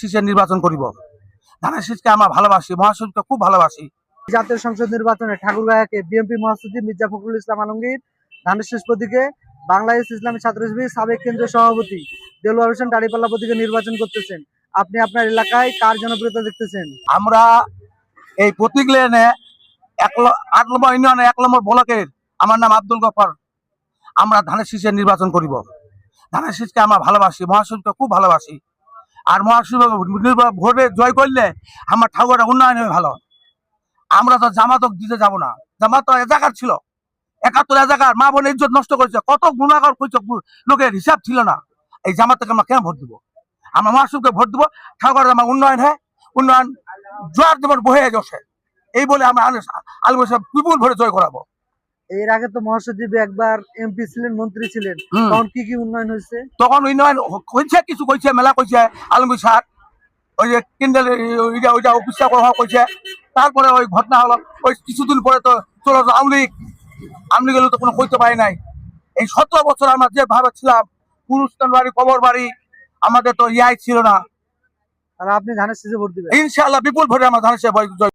শীষের নির্বাচন করিব। ধানের শীষকে আমরা ভালোবাসি, মহাসচিবকে খুব ভালোবাসি। জাতীয় সংসদ নির্বাচনে ঠাকুরগাঁওকে বিএনপি মহাসচিব মির্জা ফখরুল ইসলাম আলমগীর, ধানের শীষ প্রতীকে বাংলাদেশ ইসলামী ছাত্র শিবির সাবেক কেন্দ্রীয় সভাপতি দেলোয়ার হোসেন দাঁড়িপাল্লা প্রতীকে নির্বাচন করতেছেন। আপনি আপনার এলাকায় কার জনপ্রিয়তা দেখতেছেন? আমরা এই প্রতীক লেনে 8 নম্বর ইউনিয়নে 1 নম্বর ব্লকের, আমার নাম আব্দুল গফর। আমরা ধানের শীষের নির্বাচন করিব। ধানের শীষকে আমরা ভালোবাসি, মহাসচিবকে খুব ভালোবাসি। আর মহাসচিব ভোটে জয় করলে আমার ঠাকুরটা উন্নয়ন হবে ভালো। আমরা তো জামাতক দিতে যাব না। জামাত তো এজাকার ছিল, 71 এজাকার মা বোনের ইজ্জত নষ্ট করেছে, কত গুণাগার করেছে, লোকের হিসাব ছিল না। এই জামাতকে আমরা কেন ভোট দিব? আমরা মহাসচিবকে ভোট দিব। ঠাকুর আমার উন্নয়ন হয়, উন্নয়ন জোয়ার যেমন বহে গেছে, এই বলে আমরা আলম সাহেব বিপুল ভোটে জয় করাবো। এর আগে তো মহাসচিব একবার এমপি ছিলেন, মন্ত্রী ছিলেন, তখন কি কি উন্নয়ন হয়েছে? তখন উন্নয়ন কইছে, কিছু কইছে, মেলা কইছে আলমগীর স্যার, ওই যে কেন্দ্রের ওইটা অফিসটা করা কইছে। তারপরে ওই ঘটনা হলো, ওই কিছুদিন পরে তো চলো আওয়ামী লীগ তো কোনো কইতে পারি নাই। এই 17 বছর আমরা যেভাবে ছিলাম, পুরুষতান বাড়ি, কবর বাড়ি, আমাদের তো ইয়াই ছিল না। আর আপনি ধানের শীষে ভোট দিবেন? ইনশাআল্লাহ বিপুল ভোটে আমরা ধানের শীষে জয়